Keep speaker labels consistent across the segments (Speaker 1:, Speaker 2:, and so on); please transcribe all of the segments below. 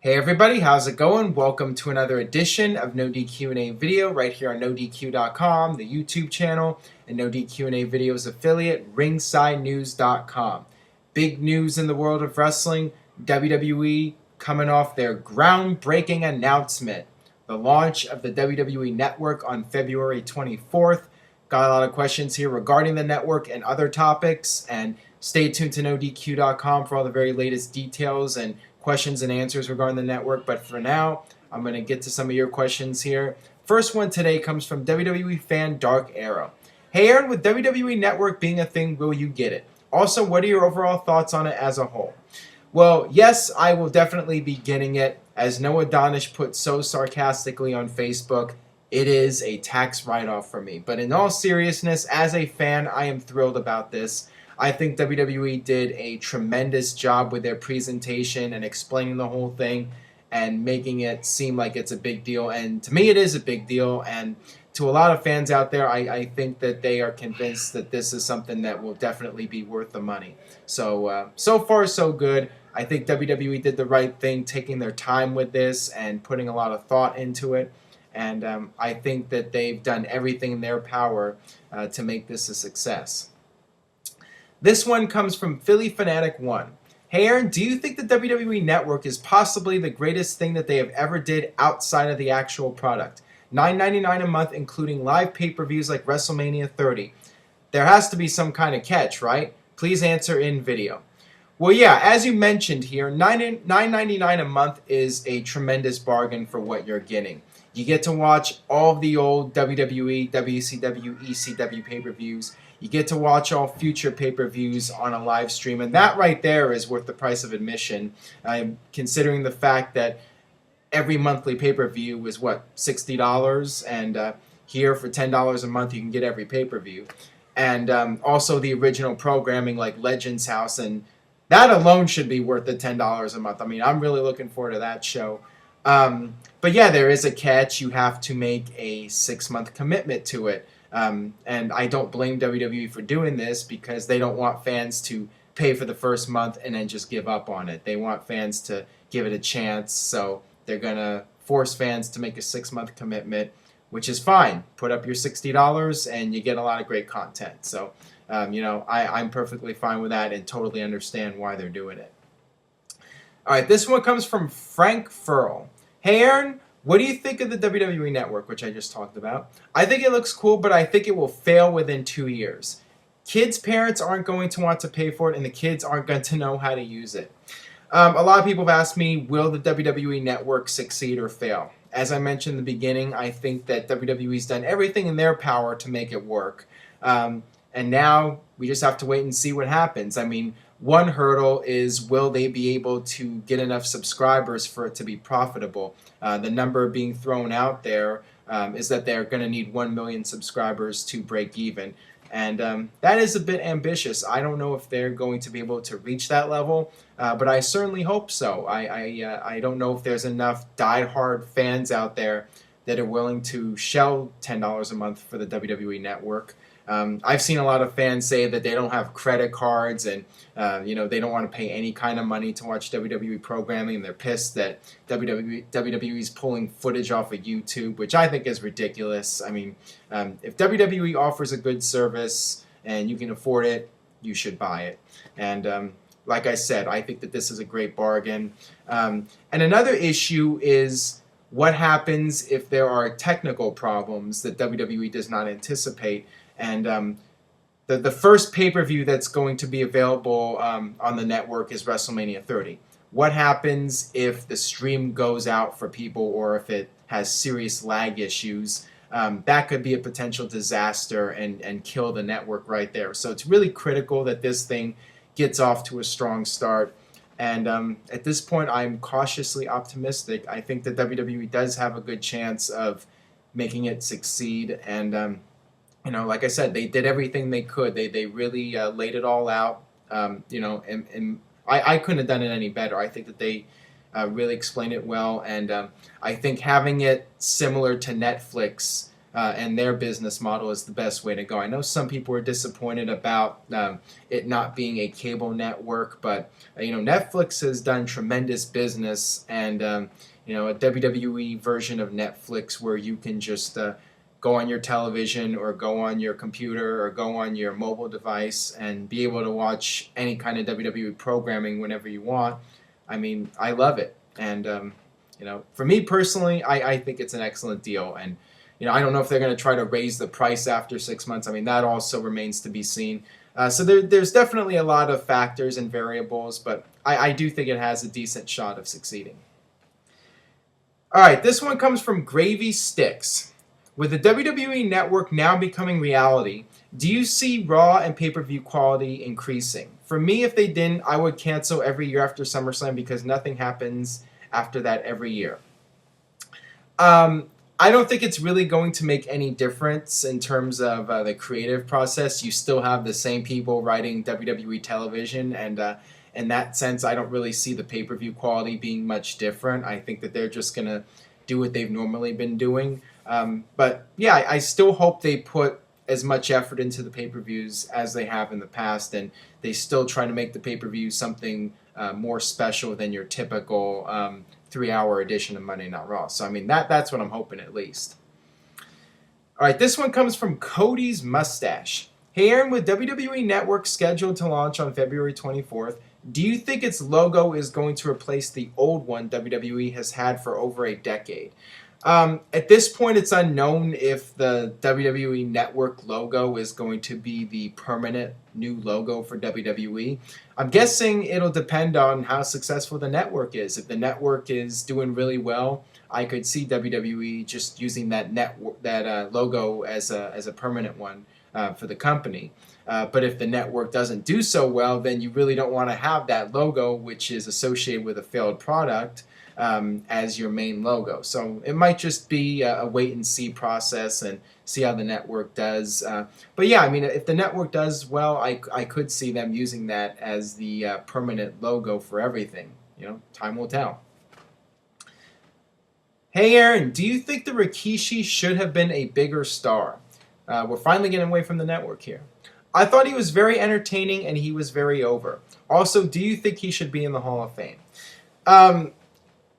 Speaker 1: Hey everybody, how's it going? Welcome to another edition of NoDQ&A video right here on NoDQ.com, the YouTube channel, and NoDQ&A videos affiliate, RingsideNews.com. Big news in the world of wrestling, WWE coming off their groundbreaking announcement. The launch of the WWE Network on February 24th. Got a lot of questions here regarding the network and other topics, and stay tuned to NoDQ.com for all the very latest details and questions and answers regarding the network. But for now, I'm going to get to some of your questions here. First one today comes from WWE fan Dark Arrow. Hey Aaron, with WWE Network being a thing, will you get it? Also, what are your overall thoughts on it as a whole? Well, yes, I will definitely be getting it. As Noah Donish put so sarcastically on Facebook, it is a tax write-off for me. But in all seriousness, as a fan, I am thrilled about this. I think WWE did a tremendous job with their presentation and explaining the whole thing and making it seem like it's a big deal. And to me, it is a big deal. And to a lot of fans out there, I think that they are convinced that this is something that will definitely be worth the money. So, so far, so good. I think WWE did the right thing, taking their time with this and putting a lot of thought into it. And I think that they've done everything in their power to make this a success. This one comes from Philly Fanatic 1. Hey Aaron, do you think the WWE Network is possibly the greatest thing that they have ever did outside of the actual product? $9.99 a month, including live pay-per-views like WrestleMania 30. There has to be some kind of catch, right? Please answer in video. Well, yeah, as you mentioned here, $9.99 a month is a tremendous bargain for what you're getting. You get to watch all of the old WWE, WCW, ECW pay-per-views. You get to watch all future pay-per-views on a live stream, and that right there is worth the price of admission, considering the fact that every monthly pay-per-view is, what, $60? And here for $10 a month you can get every pay-per-view. And also the original programming like Legends House, and that alone should be worth the $10 a month. I mean, I'm really looking forward to that show. But yeah, there is a catch. You have to make a 6-month commitment to it. And I don't blame WWE for doing this because they don't want fans to pay for the first month and then just give up on it. They want fans to give it a chance, so they're going to force fans to make a 6-month commitment, which is fine. Put up your $60 and you get a lot of great content. So, I'm perfectly fine with that and totally understand why they're doing it. All right, this one comes from Frank Furl. Hey, Aaron. What do you think of the WWE Network, which I just talked about? I think it looks cool, but I think it will fail within 2 years. Kids' parents aren't going to want to pay for it, and the kids aren't going to know how to use it. A lot of people have asked me, will the WWE Network succeed or fail? As I mentioned in the beginning, I think that WWE's done everything in their power to make it work. And now we just have to wait and see what happens. I mean, one hurdle is, will they be able to get enough subscribers for it to be profitable? The number being thrown out there is that they're going to need 1 million subscribers to break even. And that is a bit ambitious. I don't know if they're going to be able to reach that level, but I certainly hope so. I don't know if there's enough diehard fans out there that are willing to shell $10 a month for the WWE Network. I've seen a lot of fans say that they don't have credit cards and they don't want to pay any kind of money to watch WWE programming, and they're pissed that WWE is pulling footage off of YouTube, which I think is ridiculous. I mean, if WWE offers a good service and you can afford it, you should buy it. And like I said, I think that this is a great bargain. And another issue is what happens if there are technical problems that WWE does not anticipate. And the first pay-per-view that's going to be available on the network is WrestleMania 30. What happens if the stream goes out for people or if it has serious lag issues? That could be a potential disaster and kill the network right there. So it's really critical that this thing gets off to a strong start. And at this point, I'm cautiously optimistic. I think that WWE does have a good chance of making it succeed. And like I said, they did everything they could. They really laid it all out. And I couldn't have done it any better. I think that they really explained it well. And I think having it similar to Netflix and their business model is the best way to go. I know some people are disappointed about it not being a cable network, but Netflix has done tremendous business, and a WWE version of Netflix where you can just go on your television or go on your computer or go on your mobile device and be able to watch any kind of WWE programming whenever you want. I mean, I love it, and for me personally, I think it's an excellent deal, and I don't know if they're going to try to raise the price after 6 months. I mean, that also remains to be seen. So there's definitely a lot of factors and variables, but I do think it has a decent shot of succeeding. All right, this one comes from Gravy Sticks. With the WWE Network now becoming reality, do you see Raw and pay-per-view quality increasing? For me, if they didn't, I would cancel every year after SummerSlam because nothing happens after that every year. I don't think it's really going to make any difference in terms of the creative process. You still have the same people writing WWE television, and in that sense, I don't really see the pay-per-view quality being much different. I think that they're just going to do what they've normally been doing. But yeah, I still hope they put as much effort into the pay-per-views as they have in the past, and they still try to make the pay-per-view something more special than your typical 3-hour edition of Monday Night Raw. So I mean, that's what I'm hoping at least. All right, this one comes from Cody's Mustache. Hey Aaron, with WWE Network scheduled to launch on February 24th, do you think its logo is going to replace the old one WWE has had for over a decade? At this point, it's unknown if the WWE Network logo is going to be the permanent new logo for WWE. I'm guessing it'll depend on how successful the network is. If the network is doing really well, I could see WWE just using that logo as a permanent one for the company. But if the network doesn't do so well, then you really don't want to have that logo, which is associated with a failed product, as your main logo. So it might just be a wait and see process and see how the network does. But yeah, I mean, if the network does well, I could see them using that as the permanent logo for everything. Time will tell. Hey Aaron, do you think the Rikishi should have been a bigger star? We're finally getting away from the network here. I thought he was very entertaining and he was very over. Also, do you think he should be in the Hall of Fame?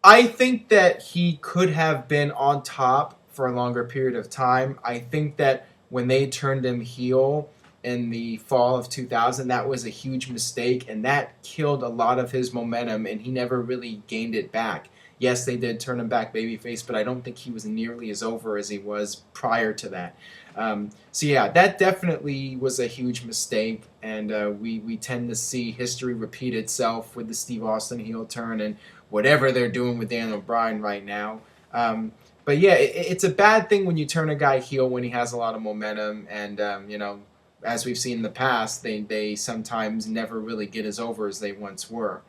Speaker 1: I think that he could have been on top for a longer period of time. I think that when they turned him heel in the fall of 2000, that was a huge mistake, and that killed a lot of his momentum, and he never really gained it back. Yes, they did turn him back babyface, but I don't think he was nearly as over as he was prior to that. So yeah, that definitely was a huge mistake, and we tend to see history repeat itself with the Steve Austin heel turn and whatever they're doing with Daniel Bryan right now. But yeah, it's a bad thing when you turn a guy heel when he has a lot of momentum, and as we've seen in the past, they sometimes never really get as over as they once were.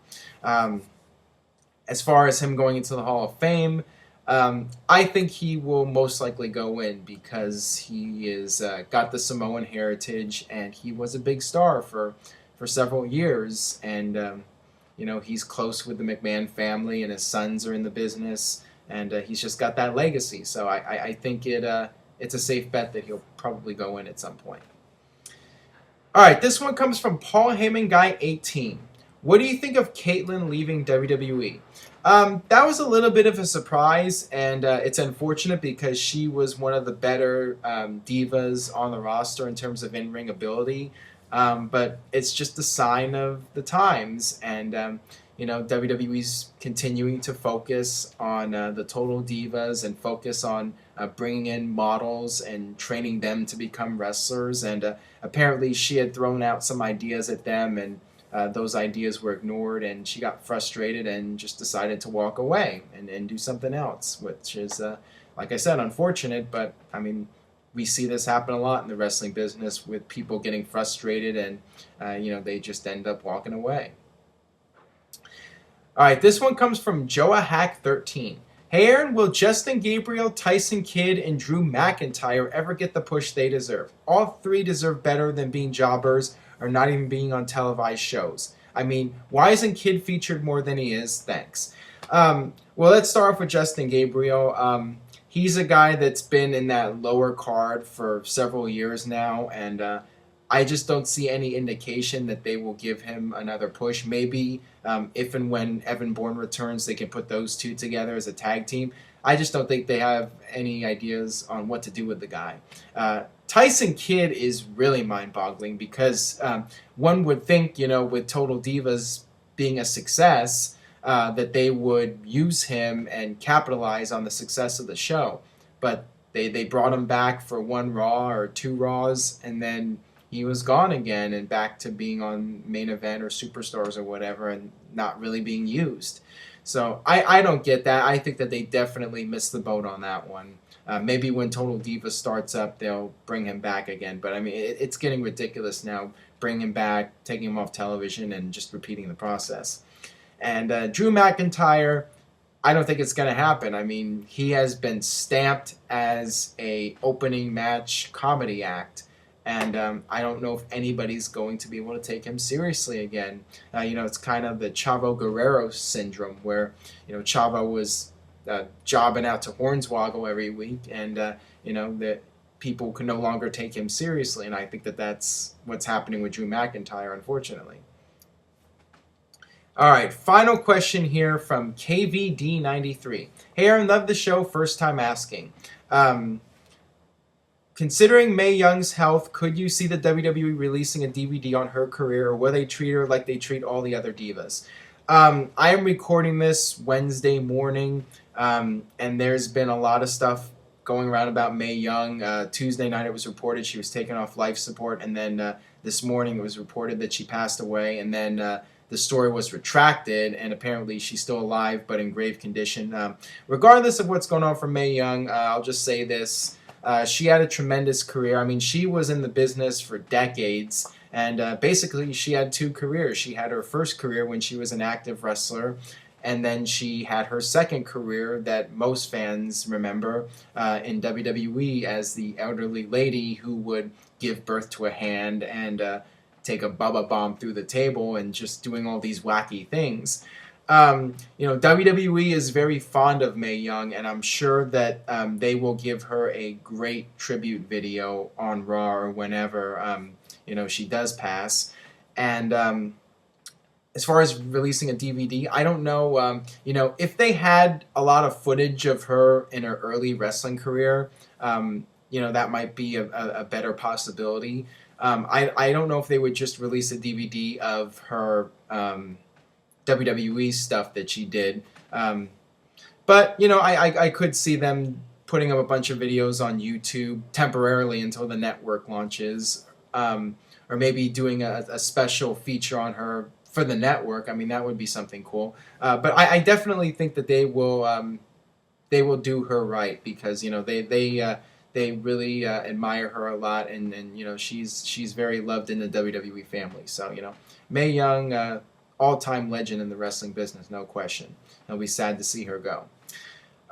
Speaker 1: As far as him going into the Hall of Fame, I think he will most likely go in because he is got the Samoan heritage, and he was a big star for several years, and he's close with the McMahon family, and his sons are in the business, and he's just got that legacy. So I think it's a safe bet that he'll probably go in at some point. All right, this one comes from Paul Heyman Guy 18. What do you think of Kaitlyn leaving WWE? That was a little bit of a surprise, and it's unfortunate because she was one of the better divas on the roster in terms of in-ring ability. But it's just a sign of the times, and WWE's continuing to focus on the total divas and focus on bringing in models and training them to become wrestlers. And apparently she had thrown out some ideas at them, and those ideas were ignored, and she got frustrated and just decided to walk away and do something else, which is, like I said, unfortunate. But I mean, we see this happen a lot in the wrestling business with people getting frustrated, and they just end up walking away. All right, this one comes from Joa Hack 13. Hey Aaron, will Justin Gabriel, Tyson Kidd, and Drew McIntyre ever get the push they deserve? All three deserve better than being jobbers or not even being on televised shows. I mean, why isn't Kidd featured more than he is? Thanks. Well, let's start off with Justin Gabriel. he's a guy that's been in that lower card for several years now, and I just don't see any indication that they will give him another push. Maybe if and when Evan Bourne returns, they can put those two together as a tag team. I just don't think they have any ideas on what to do with the guy. Tyson Kidd is really mind-boggling because one would think, with Total Divas being a success, that they would use him and capitalize on the success of the show. But they brought him back for one Raw or two Raws, and then he was gone again and back to being on Main Event or Superstars or whatever and not really being used. So I don't get that. I think that they definitely missed the boat on that one. Maybe when Total Diva starts up, they'll bring him back again. But, I mean, it's getting ridiculous now, bringing him back, taking him off television, and just repeating the process. And Drew McIntyre, I don't think it's going to happen. I mean, he has been stamped as a opening match comedy act. And I don't know if anybody's going to be able to take him seriously again. It's kind of the Chavo Guerrero syndrome where, Chavo was jobbing out to Hornswoggle every week and, that people can no longer take him seriously. And I think that that's what's happening with Drew McIntyre, unfortunately. All right, final question here from KVD93. Hey, Aaron, love the show. First time asking. Considering Mae Young's health, could you see the WWE releasing a DVD on her career, or will they treat her like they treat all the other divas? I am recording this Wednesday morning, and there's been a lot of stuff going around about Mae Young. Tuesday night it was reported she was taken off life support, and then this morning it was reported that she passed away, and then the story was retracted, and apparently she's still alive but in grave condition. Regardless of what's going on for Mae Young, I'll just say this. She had a tremendous career. I mean, she was in the business for decades, and basically she had two careers. She had her first career when she was an active wrestler, and then she had her second career that most fans remember in WWE as the elderly lady who would give birth to a hand and take a Bubba Bomb through the table and just doing all these wacky things. WWE is very fond of Mae Young, and I'm sure that they will give her a great tribute video on Raw or whenever, she does pass. And as far as releasing a DVD, I don't know, if they had a lot of footage of her in her early wrestling career, that might be a better possibility. I don't know if they would just release a DVD of her WWE stuff that she did. But, I could see them putting up a bunch of videos on YouTube temporarily until the network launches, or maybe doing a special feature on her for the network. I mean, that would be something cool. But I definitely think that they will do her right because, they really admire her a lot, and she's very loved in the WWE family. So, Mae Young, all-time legend in the wrestling business, no question. It'll be sad to see her go.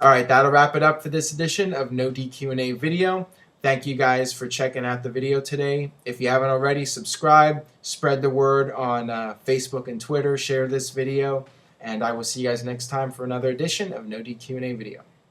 Speaker 1: All right, that'll wrap it up for this edition of No DQ&A Video. Thank you guys for checking out the video today. If you haven't already, subscribe, spread the word on Facebook and Twitter, share this video, and I will see you guys next time for another edition of No DQ&A Video.